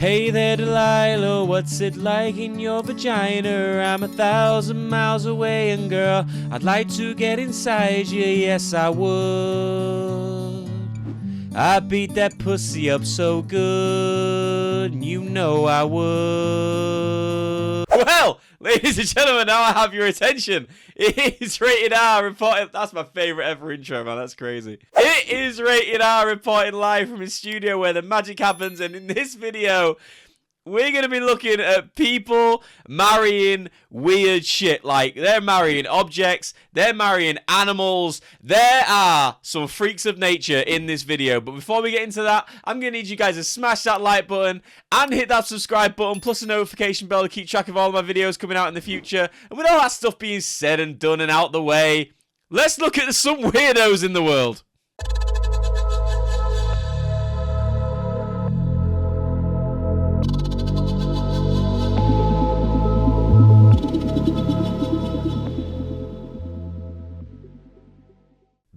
Hey there, Delilah, what's it like in your vagina? I'm 1,000 miles away, and girl, I'd like to get inside you, yes I would. I beat that pussy up so good, you know I would. Well, ladies and gentlemen, now I have your attention. It is Rated R reporting. That's my favourite ever intro, man. That's crazy. It is Rated R reporting live from his studio where the magic happens. And in this video, we're going to be looking at people marrying weird shit. Like, they're marrying objects. They're marrying animals. There are some freaks of nature in this video. But before we get into that, I'm going to need you guys to smash that like button and hit that subscribe button, plus a notification bell to keep track of all of my videos coming out in the future. And with all that stuff being said and done and out the way, let's look at some weirdos in the world.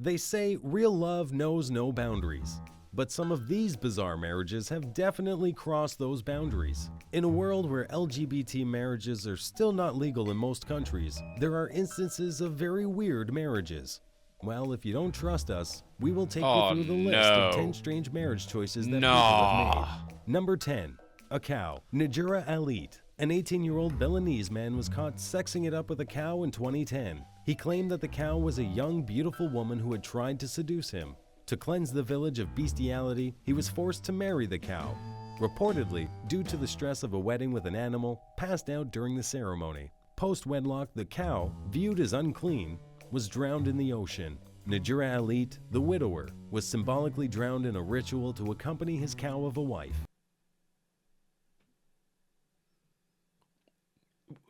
They say real love knows no boundaries, but some of these bizarre marriages have definitely crossed those boundaries. In a world where LGBT marriages are still not legal in most countries, there are instances of very weird marriages. Well, if you don't trust us, we will take you through the list of 10 strange marriage choices that people have made. Number 10. A cow. Najura Alit, an 18-year-old Balinese man, was caught sexing it up with a cow in 2010. He claimed that the cow was a young, beautiful woman who had tried to seduce him. To cleanse the village of bestiality, he was forced to marry the cow. Reportedly, due to the stress of a wedding with an animal, passed out during the ceremony. Post-wedlock, the cow, viewed as unclean, was drowned in the ocean. Najura Alit, the widower, was symbolically drowned in a ritual to accompany his cow of a wife.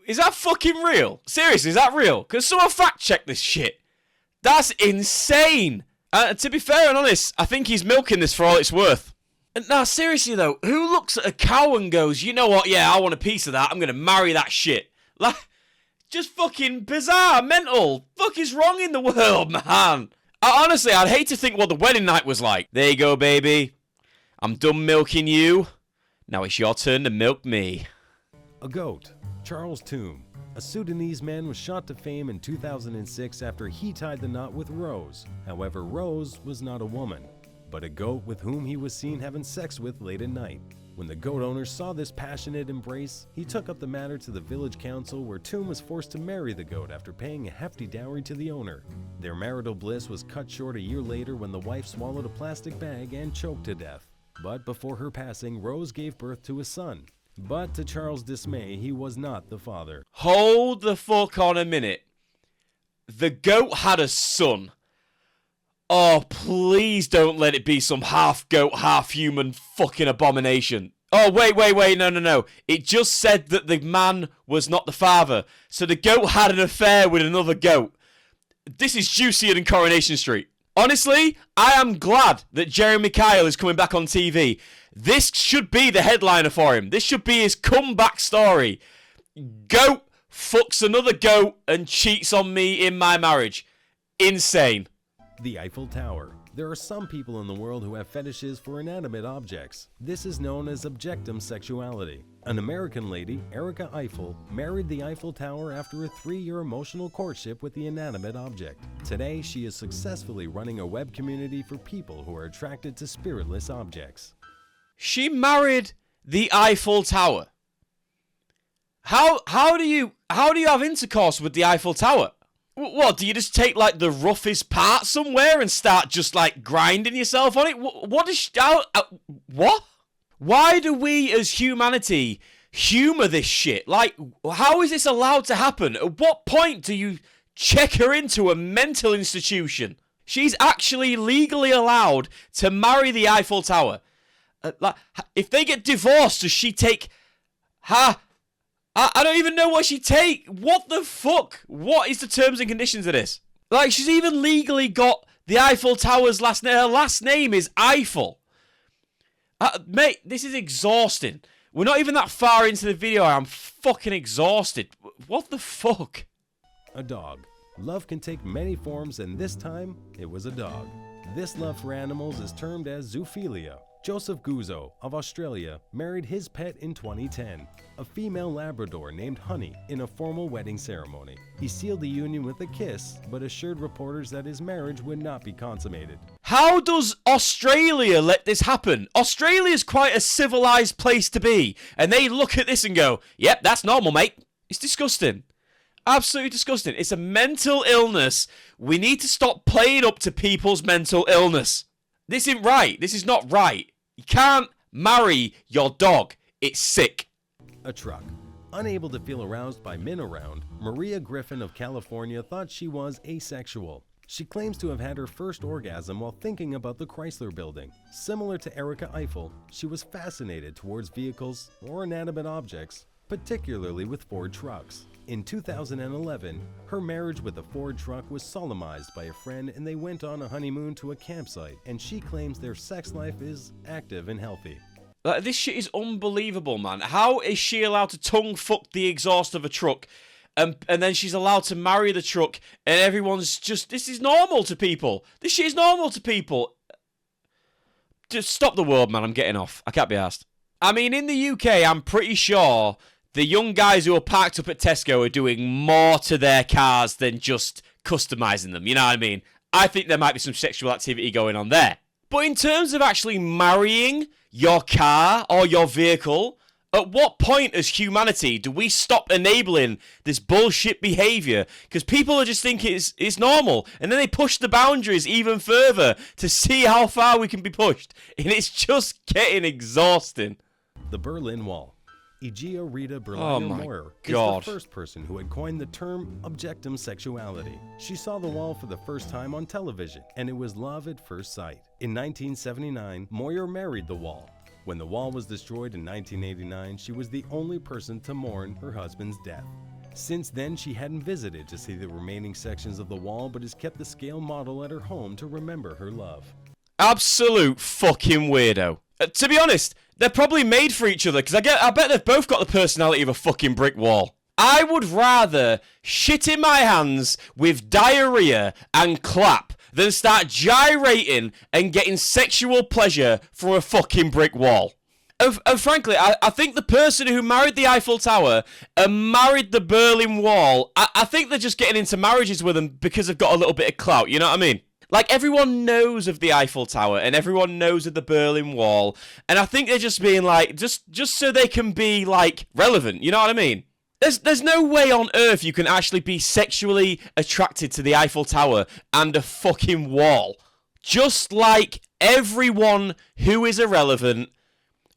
Is that fucking real? Seriously, is that real? Can someone fact check this shit? That's insane. To be fair and honest, I think he's milking this for all it's worth. Now, seriously though, who looks at a cow and goes, you know what, yeah, I want a piece of that, I'm gonna marry that shit? Like, just fucking bizarre, mental. Fuck is wrong in the world, man? Honestly, I'd hate to think what the wedding night was like. There you go, baby. I'm done milking you. Now it's your turn to milk me. A goat. Charles Toom, a Sudanese man, was shot to fame in 2006 after he tied the knot with Rose. However, Rose was not a woman, but a goat with whom he was seen having sex with late at night. When the goat owner saw this passionate embrace, he took up the matter to the village council, where Toom was forced to marry the goat after paying a hefty dowry to the owner. Their marital bliss was cut short a year later when the wife swallowed a plastic bag and choked to death. But before her passing, Rose gave birth to a son. But to Charles' dismay, he was not the father. Hold the fuck on a minute. The goat had a son. Oh, please don't let it be some half goat, half human fucking abomination. Oh, wait, no. It just said that the man was not the father. So the goat had an affair with another goat. This is juicier than Coronation Street. Honestly, I am glad that Jeremy Kyle is coming back on TV. This should be the headliner for him. This should be his comeback story. Goat fucks another goat and cheats on me in my marriage. Insane. The Eiffel Tower. There are some people in the world who have fetishes for inanimate objects. This is known as objectum sexuality. An American lady, Erica Eiffel, married the Eiffel Tower after a 3-year emotional courtship with the inanimate object. Today, she is successfully running a web community for people who are attracted to spiritless objects. She married the Eiffel Tower. How do you have intercourse with the Eiffel Tower? What, do you just take like the roughest part somewhere and start just like grinding yourself on it? What is what? Why do we as humanity humor this shit? Like, how is this allowed to happen? At what point do you check her into a mental institution? She's actually legally allowed to marry the Eiffel Tower. Like, if they get divorced, does she take I don't even know what she take. What the fuck? What is the terms and conditions of this? Like, she's even legally got the Eiffel Tower's last name. Her last name is Eiffel. Mate, this is exhausting. We're not even that far into the video. I'm fucking exhausted. What the fuck? A dog. Love can take many forms, and this time, it was a dog. This love for animals is termed as zoophilia. Joseph Guzzo of Australia married his pet in 2010, a female Labrador named Honey, in a formal wedding ceremony. He sealed the union with a kiss, but assured reporters that his marriage would not be consummated. How does Australia let this happen? Australia's quite a civilized place to be, and they look at this and go, yep, that's normal, mate. It's disgusting. Absolutely disgusting. It's a mental illness. We need to stop playing up to people's mental illness. This isn't right. This is not right. You can't marry your dog. It's sick. A truck. Unable to feel aroused by men around, Maria Griffin of California thought she was asexual. She claims to have had her first orgasm while thinking about the Chrysler Building. Similar to Erica Eiffel, she was fascinated towards vehicles or inanimate objects, particularly with Ford trucks. In 2011, her marriage with a Ford truck was solemnized by a friend, and they went on a honeymoon to a campsite, and she claims their sex life is active and healthy. This shit is unbelievable, man. How is she allowed to tongue fuck the exhaust of a truck, and then she's allowed to marry the truck, and everyone's just, this is normal to people. This shit is normal to people. Just stop the world, man. I'm getting off. I can't be arsed. I mean, in the UK, I'm pretty sure the young guys who are parked up at Tesco are doing more to their cars than just customizing them. You know what I mean? I think there might be some sexual activity going on there. But in terms of actually marrying your car or your vehicle, at what point as humanity do we stop enabling this bullshit behavior? Because people are just thinking it's normal, and then they push the boundaries even further to see how far we can be pushed, and it's just getting exhausting. The Berlin Wall. Egia Rita Berliner-Moyer is the first person who had coined the term objectum sexuality. She saw the wall for the first time on television, and it was love at first sight. In 1979, Moyer married the wall. When the wall was destroyed in 1989, she was the only person to mourn her husband's death. Since then, she hadn't visited to see the remaining sections of the wall, but has kept the scale model at her home to remember her love. Absolute fucking weirdo. To be honest, they're probably made for each other, because I bet they've both got the personality of a fucking brick wall. I would rather shit in my hands with diarrhea and clap than start gyrating and getting sexual pleasure from a fucking brick wall. And frankly, I think the person who married the Eiffel Tower and married the Berlin Wall, I think they're just getting into marriages with them because they've got a little bit of clout, you know what I mean? Like, everyone knows of the Eiffel Tower, and everyone knows of the Berlin Wall, and I think they're just being like, just so they can be, like, relevant, you know what I mean? There's no way on earth you can actually be sexually attracted to the Eiffel Tower and a fucking wall. Just like everyone who is irrelevant,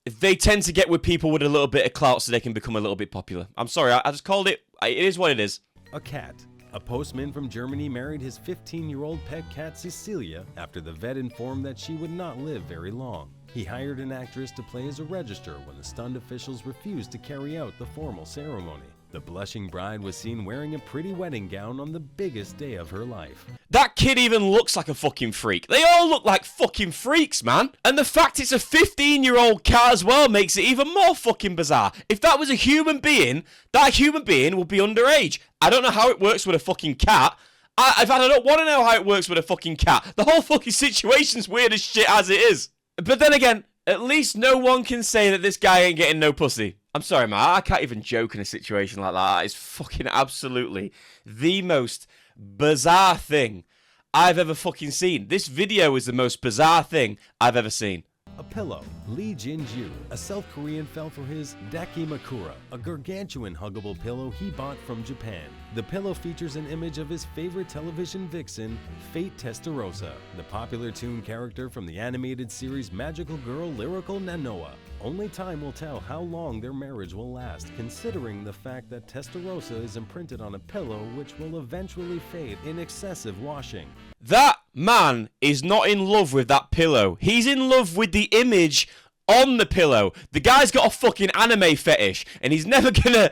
they tend to get with people with a little bit of clout so they can become a little bit popular. I'm sorry, I just called it, it is what it is. A cat. A postman from Germany married his 15-year-old pet cat Cecilia after the vet informed that she would not live very long. He hired an actress to play as a register when the stunned officials refused to carry out the formal ceremony. The blushing bride was seen wearing a pretty wedding gown on the biggest day of her life. That kid even looks like a fucking freak. They all look like fucking freaks, man. And the fact it's a 15-year-old cat as well makes it even more fucking bizarre. If that was a human being, that human being would be underage. I don't know how it works with a fucking cat. I don't want to know how it works with a fucking cat. The whole fucking situation's weird as shit as it is. But then again, at least no one can say that this guy ain't getting no pussy. I'm sorry, man. I can't even joke in a situation like that. It's fucking absolutely the most bizarre thing I've ever fucking seen. This video is the most bizarre thing I've ever seen. A pillow. Lee Jin-ju, a South Korean, fell for his Dakimakura, a gargantuan huggable pillow he bought from Japan. The pillow features an image of his favorite television vixen, Fate Testarossa, the popular toon character from the animated series Magical Girl Lyrical Nanoa. Only time will tell how long their marriage will last, considering the fact that Testarossa is imprinted on a pillow which will eventually fade in excessive washing. That man is not in love with that pillow. He's in love with the image on the pillow. The guy's got a fucking anime fetish, and he's never gonna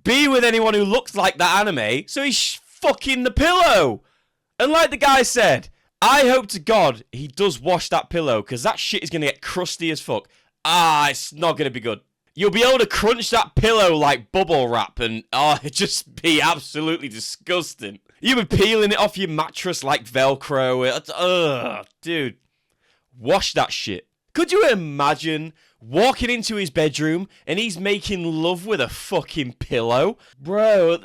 be with anyone who looks like that anime, so he's fucking the pillow. And like the guy said, I hope to God he does wash that pillow, because that shit is gonna get crusty as fuck. It's not gonna be good. You'll be able to crunch that pillow like bubble wrap, and it'd just be absolutely disgusting. You'll be peeling it off your mattress like Velcro. Dude, wash that shit. Could you imagine walking into his bedroom and he's making love with a fucking pillow? Bro,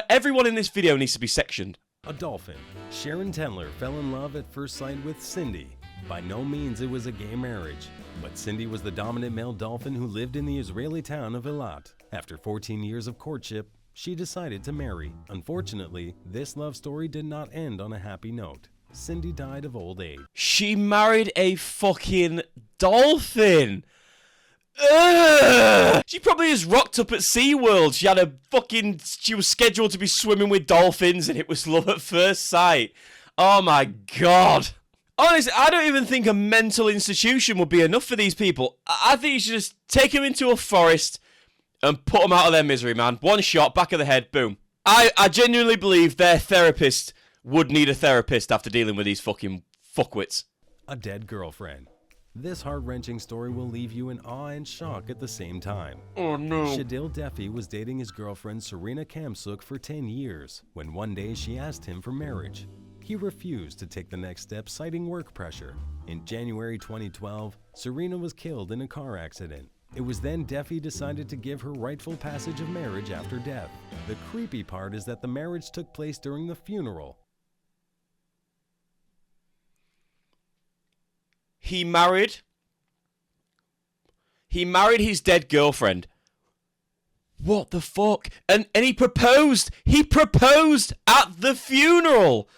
everyone in this video needs to be sectioned. A dolphin. Sharon Tendler fell in love at first sight with Cindy. By no means it was a gay marriage, but Cindy was the dominant male dolphin who lived in the Israeli town of Eilat. After 14 years of courtship, she decided to marry. Unfortunately, this love story did not end on a happy note. Cindy died of old age. She married a fucking dolphin. Ugh! She probably has rocked up at SeaWorld. She was scheduled to be swimming with dolphins and it was love at first sight. Oh my god. Honestly, I don't even think a mental institution would be enough for these people. I think you should just take them into a forest and put them out of their misery, man. One shot, back of the head, boom. I genuinely believe their therapist would need a therapist after dealing with these fucking fuckwits. A dead girlfriend. This heart-wrenching story will leave you in awe and shock at the same time. Oh no. Shadil Defi was dating his girlfriend Serena Kamsuk for 10 years, when one day she asked him for marriage. He refused to take the next step, citing work pressure. In January 2012, Serena was killed in a car accident. It was then Defi decided to give her rightful passage of marriage after death. The creepy part is that the marriage took place during the funeral. He married his dead girlfriend. What the fuck? And he proposed. He proposed at the funeral.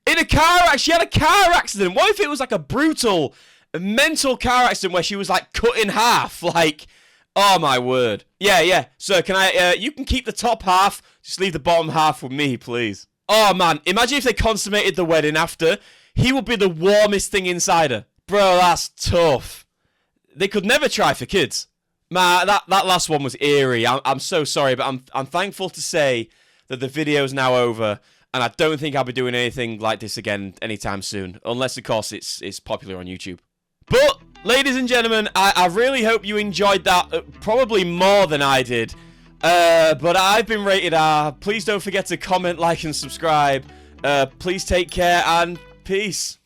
In a car accident. She had a car accident. What if it was like a brutal mental car accident where she was like cut in half? Like, oh my word. Yeah. Sir, can I, you can keep the top half. Just leave the bottom half with me, please. Oh man, imagine if they consummated the wedding after. He would be the warmest thing inside her. Bro, that's tough. They could never try for kids. Man, that last one was eerie. I'm so sorry, but I'm thankful to say that the video's now over. And I don't think I'll be doing anything like this again anytime soon. Unless, of course, it's popular on YouTube. But, ladies and gentlemen, I really hope you enjoyed that. Probably more than I did. But I've been Rated R. Please don't forget to comment, like, and subscribe. Please take care, and peace.